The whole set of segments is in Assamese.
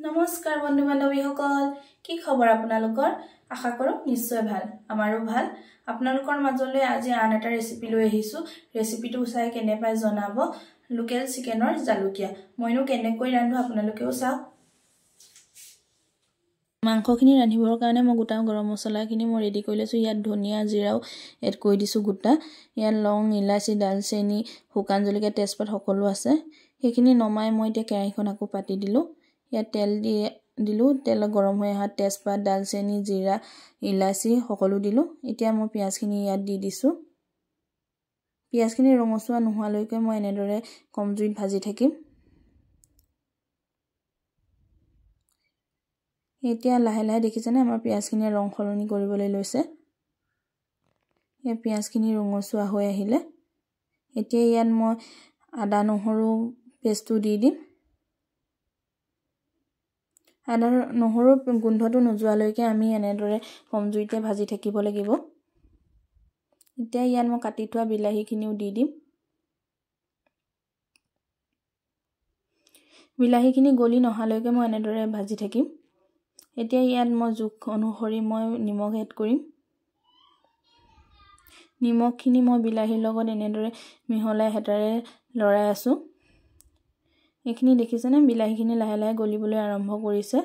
নমস্কাৰ বন্ধু বান্ধৱীসকল, কি খবৰ আপোনালোকৰ? আশা কৰোঁ নিশ্চয় ভাল। আমাৰো ভাল। আপোনালোকৰ মাজলৈ আজি আন এটা ৰেচিপি লৈ আহিছো। ৰেচিপিটো চাই কেনে পাই জনাব। লোকেল চিকেনৰ জালুকীয়া। মইনো কেনেকৈ ৰান্ধো আপোনালোকেও চাওক। মাংসখিনি ৰান্ধিবৰ কাৰণে মই গোটা গৰম মছলাখিনি মই ৰেডি কৰি লৈছো। ইয়াত ধনিয়া জিৰাও এড কৰি দিছো গোটা। ইয়াত লং, ইলাচি, দালচেনি, শুকান জলকীয়া, তেজপাত সকলো আছে। সেইখিনি নমাই মই এতিয়া কেৰাহীখন আকৌ পাতি দিলো। ইয়াত তেল দিলো। তেল গৰম হৈ অহাত তেজপাত, দালচেনি, জিৰা, ইলাচি সকলো দিলো। এতিয়া মই পিয়াজখিনি ইয়াত দি দিছো। পিয়াজখিনি ৰঙচুৱা নোহোৱালৈকে মই এনেদৰে কম জুইত ভাজি থাকিম। এতিয়া লাহে লাহে দেখিছেনে আমাৰ পিয়াজখিনি ৰং সলনি কৰিবলৈ লৈছে। এই পিয়াজখিনি ৰঙচুৱা হৈ আহিলে এতিয়া ইয়াত মই আদা নহৰু পেষ্টটো দি দিম। আদা নহৰুৰ গোন্ধটো নোযোৱালৈকে আমি এনেদৰে কম জুইতে ভাজি থাকিব লাগিব। এতিয়া ইয়াত মই কাটি থোৱা বিলাহীখিনিও দি দিম। বিলাহীখিনি গলি নহালৈকে মই এনেদৰে ভাজি থাকিম। এতিয়া ইয়াত মই জোখ অনুসৰি মই নিমখ এড কৰিম। নিমখখিনি মই বিলাহীৰ লগত এনেদৰে মিহলাই হেতাৰে লৰাই আছো। এইখিনি দেখিছেনে বিলাহীখিনি লাহে লাহে গলিবলৈ আৰম্ভ কৰিছে।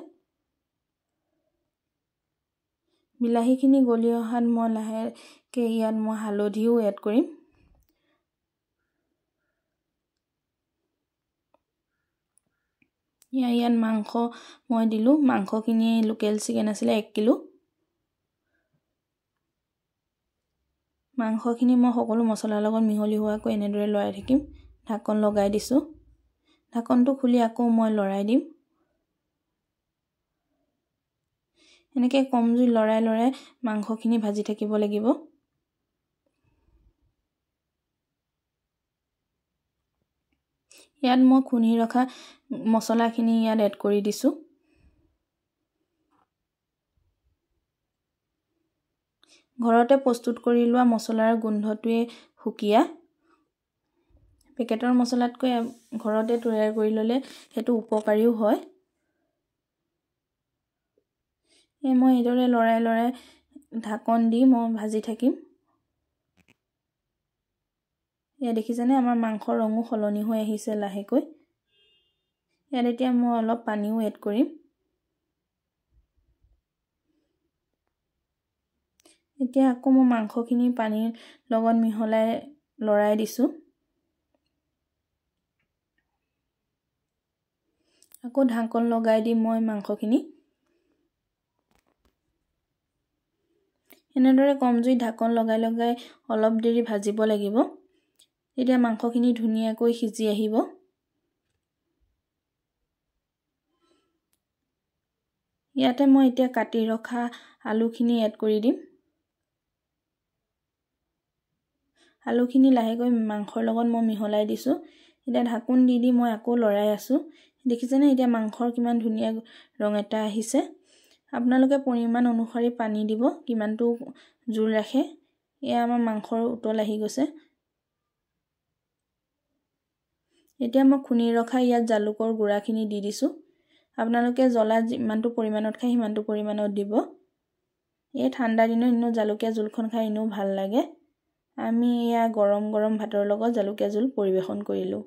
বিলাহীখিনি গলি অহাত মই লাহেকে ইয়াত মই হালধিও এড কৰিম। ইয়াত মাংস মই দিলো। মাংসখিনি লোকেল চিকেন আছিলে 1 কিলো। মাংসখিনি মই সকলো মছলাৰ লগত মিহলি হোৱাকৈ এনেদৰে লৰাই থাকিম। ঢাকন লগাই দিছো। ঢাকনটো খুলি আকৌ মই লৰাই দিম। এনেকৈ কম জুই লৰাই লৰাই মাংসখিনি ভাজি থাকিব লাগিব। ইয়াত মই খুনি ৰখা মছলাখিনি ইয়াত এড কৰি দিছো। ঘৰতে প্ৰস্তুত কৰি লোৱা মছলাৰ গোন্ধটোৱে সুকীয়া। পেকেটৰ মছলাতকৈ ঘৰতে তৈয়াৰ কৰি ল'লে সেইটো উপকাৰীও হয়। মই এইদৰে লৰাই লৰাই ঢাকন দি মই ভাজি থাকিম। এয়া দেখিছেনে আমাৰ মাংসৰ ৰঙো সলনি হৈ আহিছে লাহেকৈ। ইয়াত এতিয়া মই অলপ পানীও এড কৰিম। এতিয়া আকৌ মই মাংসখিনি পানীৰ লগত মিহলাই লৰাই দিছো। আকৌ ঢাকন লগাই দি মই মাংসখিনি এনেদৰে কম জুইত ঢাকন লগাই লগাই অলপ দেৰি ভাজিব লাগিব। এতিয়া মাংসখিনি ধুনীয়াকৈ সিজি আহিব। ইয়াতে মই এতিয়া কাটি ৰখা আলুখিনি এড কৰি দিম। আলুখিনি লাহেকৈ মাংসৰ লগত মই মিহলাই দিছো। এতিয়া ঢাকন দি দি মই আকৌ লৰাই আছো। দেখিছেনে এতিয়া মাংসৰ কিমান ধুনীয়া ৰং এটা আহিছে। আপোনালোকে পৰিমাণ অনুসৰি পানী দিব, কিমানটো জোল ৰাখে। এয়া আমাৰ মাংসৰ উতল আহি গৈছে। এতিয়া মই খুনি ৰখা ইয়াত জালুকৰ গুড়াখিনি দি দিছো। আপোনালোকে জ্বলা যিমানটো পৰিমাণত খায় সিমানটো পৰিমাণত দিব। এই ঠাণ্ডা দিনত জালুকীয়া জোলখন খাই এনেও ভাল লাগে। আমি এয়া গৰম গৰম ভাতৰ লগত জালুকীয়া জোল পৰিবেশন কৰিলো।